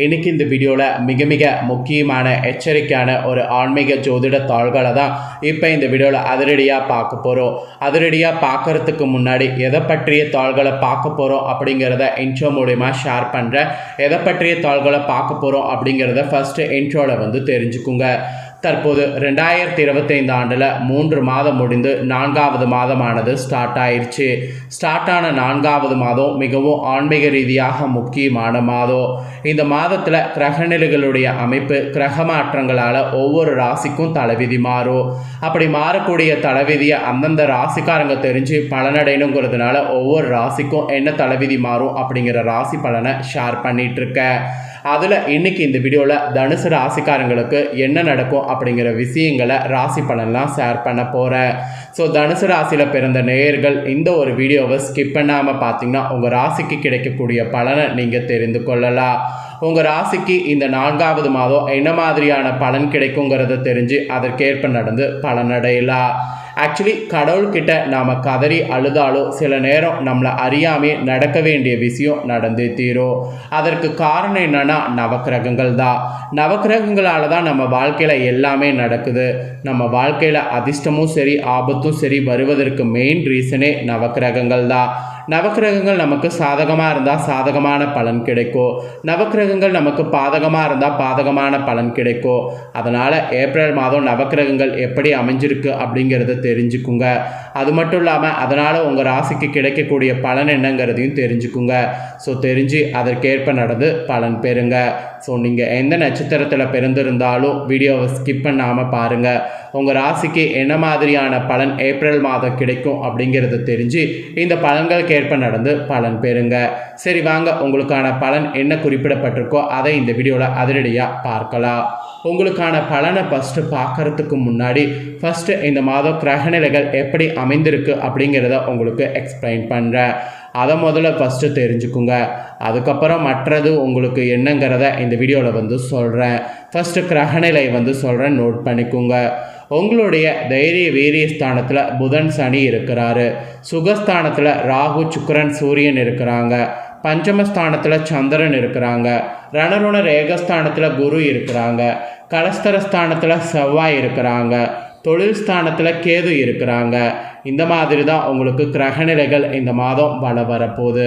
இன்றைக்கி இந்த வீடியோவில் மிக முக்கியமான எச்சரிக்கையான ஒரு ஆன்மீக ஜோதிட தாள்களை தான் இப்போ இந்த வீடியோவில் அதிரடியாக பார்க்க போகிறோம். அதிரடியாக பார்க்குறதுக்கு முன்னாடி எதை பற்றிய தாள்களை பார்க்க போகிறோம் அப்படிங்கிறத இன்ட்ரோ மூலமா ஷேர் பண்ணுறேன். எதை பற்றிய தாள்களை பார்க்க போகிறோம் அப்படிங்கிறத ஃபஸ்ட்டு இன்ட்ரோவில் தெரிஞ்சுக்குங்க. தற்போது 2025 ஆண்டில் 3 மாதம் முடிந்து 4வது மாதமானது ஸ்டார்ட் ஆயிடுச்சு. ஸ்டார்ட் ஆன 4வது மாதம் மிகவும் ஆன்மீக ரீதியாக முக்கியமான மாதம். இந்த மாதத்தில் கிரகநிலைகளுடைய அமைப்பு கிரக மாற்றங்களால் ஒவ்வொரு ராசிக்கும் தலைவிதி மாறும். அப்படி மாறக்கூடிய தலைவிதியை அந்தந்த ராசிக்காரங்க தெரிஞ்சு பலனடையணுங்கிறதுனால ஒவ்வொரு ராசிக்கும் என்ன தலைவிதி மாறும் அப்படிங்கிற ராசி பலனை ஷேர் பண்ணிகிட்ருக்கேன். அதில் இன்றைக்கி இந்த வீடியோவில் தனுசு ராசிக்காரங்களுக்கு என்ன நடக்கும் அப்படிங்கிற விஷயங்களை ராசி பலன்லாம் ஷேர் பண்ண போகிறேன். ஸோ தனுசு ராசியில் பிறந்த நேயர்கள் இந்த ஒரு வீடியோவை ஸ்கிப் பண்ணாமல் பார்த்தீங்கன்னா உங்கள் ராசிக்கு கிடைக்கக்கூடிய பலனை நீங்கள் தெரிந்து கொள்ளலாம். உங்கள் ராசிக்கு இந்த 4வது மாதம் என்ன மாதிரியான பலன் கிடைக்குங்கிறத தெரிஞ்சு அதற்கேற்ப நடந்து பலனடையலாம். ஆக்சுவலி கடவுள்கிட்ட நாம் கதறி அழுதாலும் சில நேரம் நம்மளை அறியாமே நடக்க வேண்டிய விஷயம் நடந்தே தீரும். அதற்கு காரணம் என்னன்னா நவக்கிரகங்கள் தான். நவக்கிரகங்களால் தான் நம்ம வாழ்க்கையில் எல்லாமே நடக்குது. நம்ம வாழ்க்கையில் அதிர்ஷ்டமும் சரி ஆபத்தும் சரி வருவதற்கு மெயின் ரீசனே நவக்கிரகங்கள் தான். நவக்கிரகங்கள் நமக்கு சாதகமாக இருந்தால் சாதகமான பலன் கிடைக்கும். நவக்கிரகங்கள் நமக்கு பாதகமாக இருந்தால் பாதகமான பலன் கிடைக்கும். அதனால் ஏப்ரல் மாதம் நவக்கிரகங்கள் எப்படி அமைஞ்சிருக்கு அப்படிங்கிறத தெரிஞ்சுக்குங்க. அது மட்டும் இல்லாமல் அதனால் உங்கள் ராசிக்கு கிடைக்கக்கூடிய பலன் என்னங்கிறதையும் தெரிஞ்சுக்குங்க. ஸோ தெரிஞ்சு அதற்கேற்ப நடந்து பலன் பெறுங்க. ஸோ நீங்கள் எந்த நட்சத்திரத்தில் பிறந்திருந்தாலும் வீடியோவை ஸ்கிப் பண்ணாமல் பாருங்கள். உங்கள் ராசிக்கு என்ன மாதிரியான பலன் ஏப்ரல் மாதம் கிடைக்கும் அப்படிங்கிறத தெரிஞ்சு இந்த பலன்களுக்கு ஏற்ப நடந்து பலன் பெறுங்க. சரி வாங்க, உங்களுக்கான பலன் என்ன குறிப்பிடப்பட்டிருக்கோ அதை இந்த வீடியோவில் அதிரடியாக பார்க்கலாம். உங்களுக்கான பலனை ஃபஸ்ட்டு பார்க்கறதுக்கு முன்னாடி ஃபஸ்ட்டு இந்த மாதம் கிரகநிலைகள் எப்படி அமைந்திருக்கு அப்படிங்கிறத உங்களுக்கு எக்ஸ்பிளைன் பண்ணுறேன். அதை முதல்ல ஃபஸ்ட்டு தெரிஞ்சுக்குங்க. அதுக்கப்புறம் மற்றது உங்களுக்கு என்னங்கிறத இந்த வீடியோவில் சொல்கிறேன். ஃபஸ்ட்டு கிரகநிலை சொல்கிறேன், நோட் பண்ணிக்கோங்க. உங்களுடைய தைரிய வீரிய ஸ்தானத்தில் புதன் சனி இருக்கிறாரு. சுகஸ்தானத்தில் ராகு சுக்கிரன் சூரியன் இருக்கிறாங்க. பஞ்சமஸ்தானத்தில் சந்திரன் இருக்கிறாங்க. ரணருண ரேகஸ்தானத்தில் குரு இருக்கிறாங்க. கலஸ்தரஸ்தானத்தில் செவ்வாய் இருக்கிறாங்க. தொழில் ஸ்தானத்தில் கேது இருக்கிறாங்க. இந்த மாதிரி தான் உங்களுக்கு கிரகநிலைகள் இந்த மாதம் வரப்போகுது.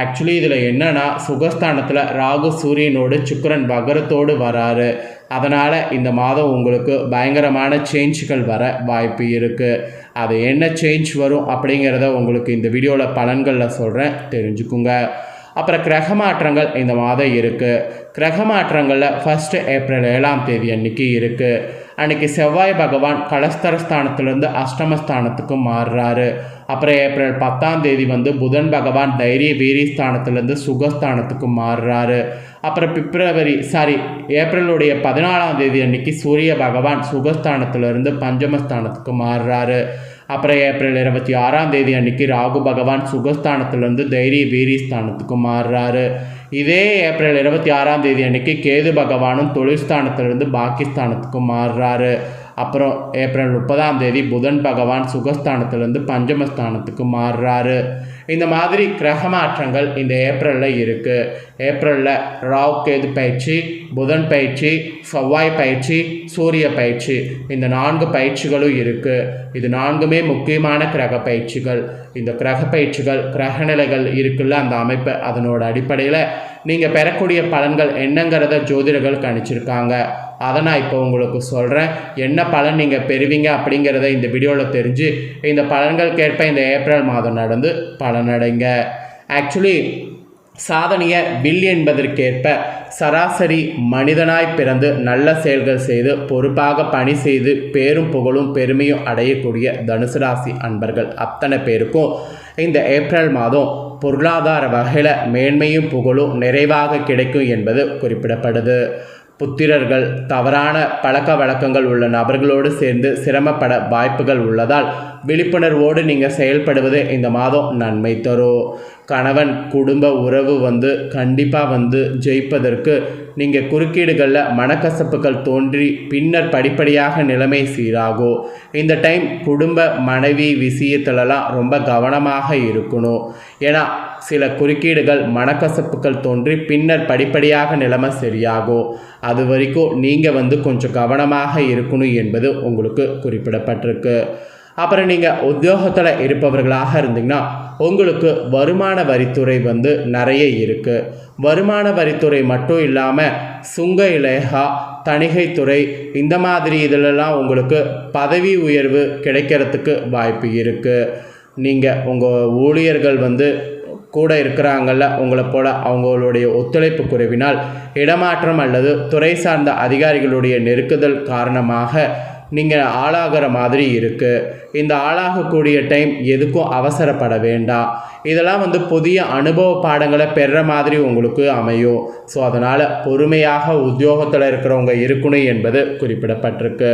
ஆக்சுவலி இதில் என்னென்னா சுகஸ்தானத்தில் ராகு சூரியனோடு சுக்கிரன் வகரத்தோடு வராரு. அதனால் இந்த மாதம் உங்களுக்கு பயங்கரமான சேஞ்சுகள் வர வாய்ப்பு இருக்குது. அது என்ன சேஞ்ச் வரும் அப்படிங்கிறத உங்களுக்கு இந்த வீடியோவில் பலன்களில் சொல்கிறேன், தெரிஞ்சுக்குங்க. அப்புறம் கிரக மாற்றங்கள் இந்த மாதம் இருக்குது. கிரக மாற்றங்களில் ஃபஸ்ட்டு ஏப்ரல் 7ஆம் தேதி அன்றைக்கி இருக்குது. அன்றைக்கி செவ்வாய் பகவான் கலஸ்தரஸ்தானத்துலேருந்து அஷ்டமஸ்தானத்துக்கு மாறுறாரு. அப்புறம் ஏப்ரல் 10ஆம் தேதி புதன் பகவான் தைரிய வீரியஸ்தானத்துலேருந்து சுகஸ்தானத்துக்கு மாறுறாரு. அப்புறம் ஏப்ரலுடைய 14ஆம் தேதி அன்றைக்கி சூரிய பகவான் சுகஸ்தானத்துலேருந்து பஞ்சமஸ்தானத்துக்கு மாறுறாரு. அப்புறம் ஏப்ரல் 26ஆம் தேதி அன்றைக்கி ராகு பகவான் சுகஸ்தானத்துலேருந்து தைரிய வீரியஸ்தானத்துக்கு மாறுறாரு. இதே ஏப்ரல் 26ஆம் தேதி அன்றைக்கி கேது பகவானும் தொழில்ஸ்தானத்திலிருந்து பாகிஸ்தானத்துக்கு மாறுறாரு. அப்புறம் ஏப்ரல் 30ஆம் தேதி புதன் பகவான் சுகஸ்தானத்திலிருந்து பஞ்சமஸ்தானத்துக்கு மாறுறாரு. இந்த மாதிரி கிரக மாற்றங்கள் இந்த ஏப்ரலில் இருக்குது. ஏப்ரலில் ராகு கேது பயிற்சி, புதன் பயிற்சி, செவ்வாய் பயிற்சி, சூரிய பயிற்சி, இந்த 4 பயிற்சிகளும் இருக்குது. இது 4மே முக்கியமான கிரக பயிற்சிகள். இந்த கிரக பயிற்சிகள் கிரகநிலைகள் இருக்குல்ல, அந்த அமைப்பு அதனோட அடிப்படையில் நீங்கள் பெறக்கூடிய பலன்கள் என்னங்கிறத ஜோதிடர்கள் கணிச்சிருக்காங்க. அதை நான் இப்போ உங்களுக்கு சொல்கிறேன். என்ன பலன் நீங்கள் பெறுவீங்க அப்படிங்கிறத இந்த வீடியோவில் தெரிஞ்சு இந்த பலன்களுக்கேற்ப இந்த ஏப்ரல் மாதம் நடந்து பலனடைங்க. ஆக்சுவலி சாதனையை வில் என்பதற்கேற்ப சராசரி மனிதனாய் பிறந்து நல்ல செயல்கள் செய்து பொறுப்பாக பணி செய்து பேரும் புகழும் பெருமையும் அடையக்கூடிய தனுசு ராசி அன்பர்கள் அத்தனை பேருக்கும் இந்த ஏப்ரல் மாதம் பொருளாதார வகையில் மேன்மையும் புகழும் நிறைவாக கிடைக்கும் என்பது குறிப்பிடப்படுது. புத்திரர்கள் தவறான பழக்க வழக்கங்கள் உள்ள நபர்களோடு சேர்ந்து சிரமப்பட வாய்ப்புகள் உள்ளதால் விழிப்புணர்வோடு நீங்கள் செயல்படுவது இந்த மாதம் நன்மை தரும். கணவன் குடும்ப உறவு கண்டிப்பாக ஜெயிப்பதற்கு நீங்கள் குறுக்கீடுகளில் மனக்கசப்புகள் தோன்றி பின்னர் படிப்படியாக நிலைமை சீராகும். இந்த டைம் குடும்ப மனைவி விஷயத்துலலாம் ரொம்ப கவனமாக இருக்கணும். ஏன்னா சில குறுக்கீடுகள் மனக்கசப்புகள் தோன்றி பின்னர் படிப்படியாக நிலைமை சரியாகும். அது வரைக்கும் நீங்கள் கொஞ்சம் கவனமாக இருக்கணும் என்பது உங்களுக்கு குறிப்பிடப்பட்டிருக்கு. அப்புறம் நீங்கள் உத்தியோகத்தில் இருப்பவர்களாக இருந்தீங்கன்னா உங்களுக்கு வருமான வரித்துறை நிறைய இருக்குது. வருமான வரித்துறை மட்டும் இல்லாமல் சுங்க இலேகா, தணிகைத்துறை இந்த மாதிரி இதிலெல்லாம் உங்களுக்கு பதவி உயர்வு கிடைக்கிறதுக்கு வாய்ப்பு இருக்குது. நீங்கள் உங்கள் ஊழியர்கள் கூட இருக்கிறாங்கள்ல உங்களை போல் அவங்களுடைய ஒத்துழைப்பு குறைவினால் இடமாற்றம் அல்லது துறை சார்ந்த அதிகாரிகளுடைய நெருக்குதல் காரணமாக நீங்கள் ஆளாகிற மாதிரி இருக்குது. இந்த ஆளாகக்கூடிய டைம் எதுக்கும் அவசரப்பட வேண்டாம். இதெல்லாம் புதிய அனுபவ பாடங்களை பெறுற மாதிரி உங்களுக்கு அமையும். ஸோ அதனால் பொறுமையாக உத்தியோகத்தில் இருக்கிறவங்க இருக்கணும் என்பது குறிப்பிடப்பட்டிருக்கு.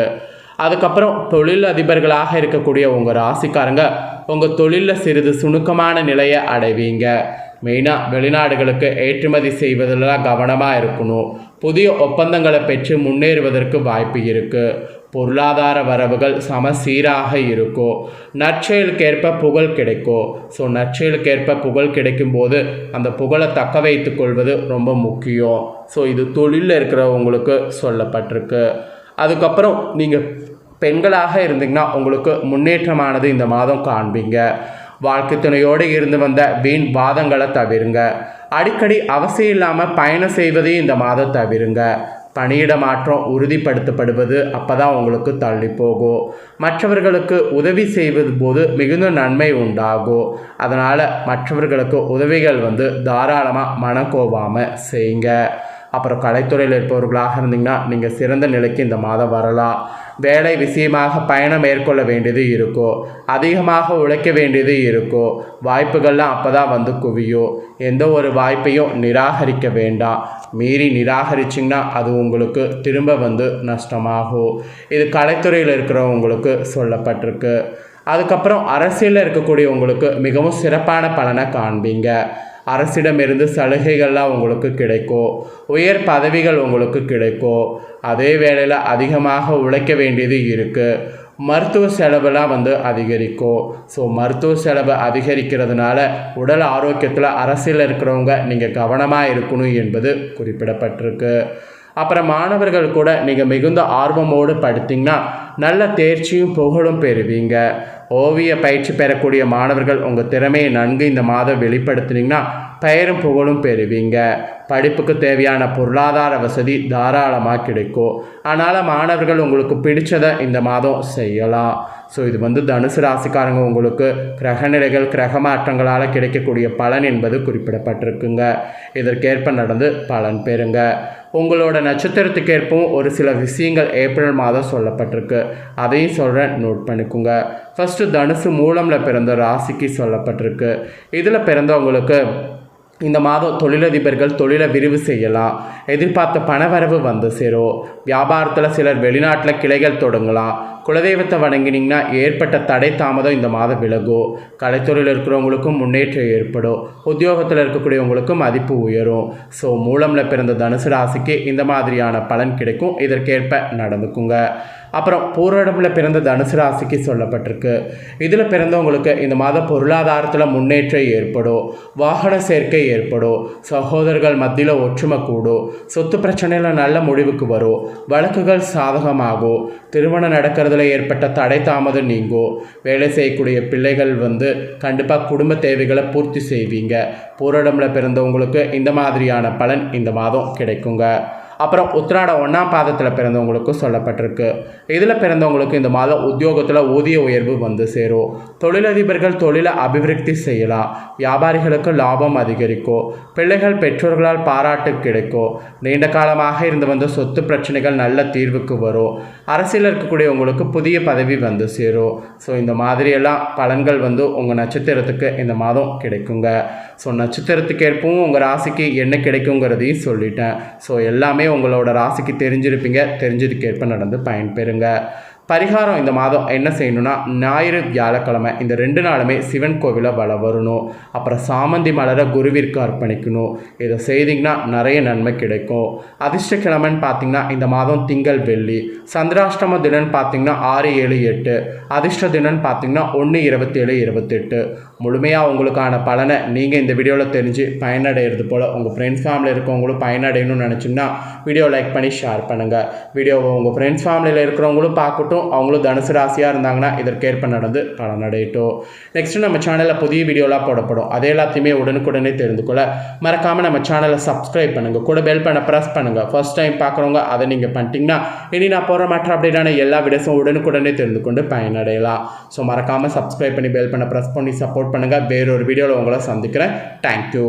அதுக்கப்புறம் தொழில் அதிபர்களாக இருக்கக்கூடிய உங்கள் ராசிக்காரங்க உங்கள் தொழிலில் சிறிது சுணுக்கமான நிலையை அடைவீங்க. மெயினாக வெளிநாடுகளுக்கு ஏற்றுமதி செய்வதில் கவனமாக இருக்கணும். புதிய ஒப்பந்தங்களை பெற்று முன்னேறுவதற்கு வாய்ப்பு இருக்குது. பொருளாதார வரவுகள் சமசீராக இருக்கும். நற்செயலுக்கேற்ப புகழ் கிடைக்கும். ஸோ நற்செயலுக்கேற்ப புகழ் கிடைக்கும்போது அந்த புகழை தக்க வைத்து கொள்வது ரொம்ப முக்கியம். ஸோ இது தொழிலில் இருக்கிறவங்களுக்கு சொல்லப்பட்டிருக்கு. அதுக்கப்புறம் நீங்கள் பெண்களாக இருந்தீங்கன்னா உங்களுக்கு முன்னேற்றமானது இந்த மாதம் காண்பீங்க. வாழ்க்கை துணையோடு இருந்து வந்த வீண் வாதங்களை தவிருங்க. அடிக்கடி அவசியம் இல்லாமல் பயணம் செய்வதையும் இந்த மாதம் தவிருங்க. பணியிட மாற்றம் உறுதிப்படுத்தப்படுவது அப்போ தான் உங்களுக்கு தள்ளி போகும். மற்றவர்களுக்கு உதவி செய்வது போது மிகுந்த நன்மை உண்டாகும். அதனால் மற்றவர்களுக்கு உதவிகள் தாராளமாக மனக்கோவாமல் செய்யுங்க. அப்புறம் கலைத்துறையில் இருப்பவர்களாக இருந்தீங்கன்னா நீங்கள் சிறந்த நிலைக்கு இந்த மாதம் வரலாம். வேலை விஷயமாக பயணம் மேற்கொள்ள வேண்டியது இருக்கும். அதிகமாக உழைக்க வேண்டியது இருக்கும். வாய்ப்புகள்லாம் அப்போ தான் குவியும். எந்த ஒரு வாய்ப்பையும் நிராகரிக்க வேண்டாம். மீறி நிராகரிச்சிங்கன்னா அது உங்களுக்கு திரும்ப நஷ்டமாகும். இது கலைத்துறையில் இருக்கிறவங்களுக்கு சொல்லப்பட்டிருக்கு. அதுக்கப்புறம் அரசியலில் இருக்கக்கூடியவங்களுக்கு மிகவும் சிறப்பான பலனை காண்பீங்க. அரசிடமிருந்து சலுகைகள்லாம் உங்களுக்கு கிடைக்கும். உயர் பதவிகள் உங்களுக்கு கிடைக்கும். அதே வேளையில் அதிகமாக உழைக்க வேண்டியது இருக்குது. மருத்துவ செலவெல்லாம் அதிகரிக்கும். ஸோ மருத்துவ செலவு அதிகரிக்கிறதுனால உடல் ஆரோக்கியத்தில் அரசியலில் இருக்கிறவங்க நீங்கள் கவனமாக இருக்கணும் என்பது குறிப்பிடப்பட்டிருக்கு. அப்புறம் மாணவர்கள் கூட நீங்கள் மிகுந்த ஆர்வமோடு படித்தீங்கன்னா நல்ல தேர்ச்சியும் புகழும் பெறுவீங்க. ஓவிய பயிற்சி பெறக்கூடிய மாணவர்கள் உங்கள் திறமையை நன்கு இந்த மாதம் வெளிப்படுத்தினீங்கன்னா பெயரும் புகழும் பெறுவீங்க. படிப்புக்கு தேவையான பொருளாதார வசதி தாராளமாக கிடைக்கும். அதனால் மாணவர்கள் உங்களுக்கு பிடிச்சதை இந்த மாதம் செய்யலாம். ஸோ இது தனுசு ராசிக்காரங்க உங்களுக்கு கிரகநிலைகள் கிரக மாற்றங்களால் கிடைக்கக்கூடிய பலன் என்பது குறிப்பிடப்பட்டிருக்குங்க. இதற்கேற்ப நடந்து பலன் பெறுங்க. உங்களோட நட்சத்திரத்துக்கேற்பவும் ஒரு சில விஷயங்கள் ஏப்ரல் மாதம் சொல்லப்பட்டிருக்கு. அதையும் சொல்கிறேன், நோட் பண்ணிக்கோங்க. ஃபஸ்ட்டு தனுசு மூலமில் பிறந்த ராசிக்கு சொல்லப்பட்டிருக்கு. இதில் பிறந்தவங்களுக்கு இந்த மாதம் தொழிலதிபர்கள் தொழிலை விரிவு செய்யலாம். எதிர்பார்த்த பணவரவு சேரும். வியாபாரத்தில் சிலர் வெளிநாட்டில் கிளைகள் தொடங்கலாம். குலதெய்வத்தை வணங்கினீங்கன்னா ஏற்பட்ட தடை தாமதம் இந்த மாதம் விலகும். கலைத்துறையில் இருக்கிறவங்களுக்கும் முன்னேற்றம் ஏற்படும். உத்தியோகத்தில் இருக்கக்கூடியவங்களுக்கும் மதிப்பு உயரும். ஸோ மூலமில் பிறந்த தனுசு ராசிக்கு இந்த மாதிரியான பலன் கிடைக்கும். இதற்கேற்ப நடந்துக்குங்க. அப்புறம் பூரடமில் பிறந்த தனுசு ராசிக்கு சொல்லப்பட்டிருக்கு. இதில் பிறந்தவங்களுக்கு இந்த மாதம் பொருளாதாரத்தில் முன்னேற்றம் ஏற்படும். வாகன சேர்க்கை ஏற்படும். சகோதரர்கள் மத்தியில் ஒற்றுமை கூடும். சொத்து பிரச்சனையில் நல்ல முடிவுக்கு வரும். வழக்குகள் சாதகமாகும். திருமணம் நடக்கிறதுல ஏற்பட்ட தடை தாமதம் நீங்கும். வேலை செய்யக்கூடிய பிள்ளைகள் கண்டிப்பாக குடும்ப தேவைகளை பூர்த்தி செய்வீங்க. பூரடமில் பிறந்தவங்களுக்கு இந்த மாதிரியான பலன் இந்த மாதம் கிடைக்குங்க. அப்புறம் உத்திராட 1ஆம் பாதத்தில் பிறந்தவங்களுக்கு சொல்லப்பட்டிருக்கு. இதில் பிறந்தவங்களுக்கு இந்த மாதம் உத்தியோகத்தில் ஊதிய உயர்வு சேரும். தொழிலதிபர்கள் தொழிலை அபிவிருத்தி செய்யலாம். வியாபாரிகளுக்கு லாபம் அதிகரிக்கும். பிள்ளைகள் பெற்றோர்களால் பாராட்டு கிடைக்கும். நீண்ட காலமாக இருந்து சொத்து பிரச்சனைகள் நல்ல தீர்வுக்கு வரும். அரசியல் இருக்கக்கூடியவங்களுக்கு புதிய பதவி சேரும். ஸோ இந்த மாதிரியெல்லாம் பலன்கள் உங்கள் நட்சத்திரத்துக்கு இந்த மாதம் கிடைக்குங்க. ஸோ நட்சத்திரத்துக்கேற்பவும் உங்கள் ராசிக்கு என்ன கிடைக்குங்கிறதையும் சொல்லிட்டேன். ஸோ எல்லாமே உங்களோட ராசிக்கு தெரிஞ்சிருப்பீங்க. தெரிஞ்சதுக்கேற்ப நடந்து பயன்பெறுங்க. பரிகாரம் இந்த மாதம் என்ன செய்யணும்னா ஞாயிறு வியாழக்கிழமை இந்த 2 நாளுமே சிவன் கோவிலை வலம் வரணும். அப்புறம் சாமந்தி மலரை குருவிற்கு அர்ப்பணிக்கணும். இதை செய்திங்கன்னா நிறைய நன்மை கிடைக்கும். அதிர்ஷ்டக்கிழமைன்னு பார்த்தீங்கன்னா இந்த மாதம் திங்கள் வெள்ளி. சந்திராஷ்டம தினம்னு பார்த்தீங்கன்னா 6, 7, 8. அதிர்ஷ்ட தினம்னு பார்த்தீங்கன்னா 1, 27, 28. முழுமையாக உங்களுக்கான பலனை நீங்கள் இந்த வீடியோவில் தெரிஞ்சு பயனடைகிறது போல் உங்கள் ஃப்ரெண்ட்ஸ் ஃபேமிலியில் இருக்கவங்களும் பயனடையணும்னு நினச்சிங்கன்னா வீடியோ லைக் பண்ணி ஷேர் பண்ணுங்கள். வீடியோவை உங்கள் ஃப்ரெண்ட்ஸ் ஃபேமிலியில் இருக்கிறவங்களும் பார்க்கட்டும். அவங்களும் தனுசு ராசியாக இருந்தாங்கன்னா இதற்கேற்ப நடந்து பலனடையட்டும். நெக்ஸ்ட்டு நம்ம சேனலில் புதிய வீடியோலாம் போடப்படும். அதே எல்லாத்தையுமே உடனுக்குடனே தெரிந்து கொள்ள மறக்காமல் நம்ம சேனலை சப்ஸ்கிரைப் பண்ணுங்கள். கூட பெல் பண்ண ப்ரெஸ் பண்ணுங்கள். ஃபர்ஸ்ட் டைம் பார்க்குறவங்க அதை நீங்கள் பண்ணிட்டீங்கன்னா இனி நான் போகிற மற்ற அப்டேட்டான எல்லா வீடியோஸும் உடனுக்குடனே தெரிந்து கொண்டு பயனடையலாம். ஸோ மறக்காமல் சப்ஸ்கிரைப் பண்ணி பெல் பண்ண ப்ரெஸ் பண்ணி சப்போர்ட் பண்ணுங்கள். வேறொரு வீடியோவில் உங்களை சந்திக்கிறேன். தேங்க்யூ.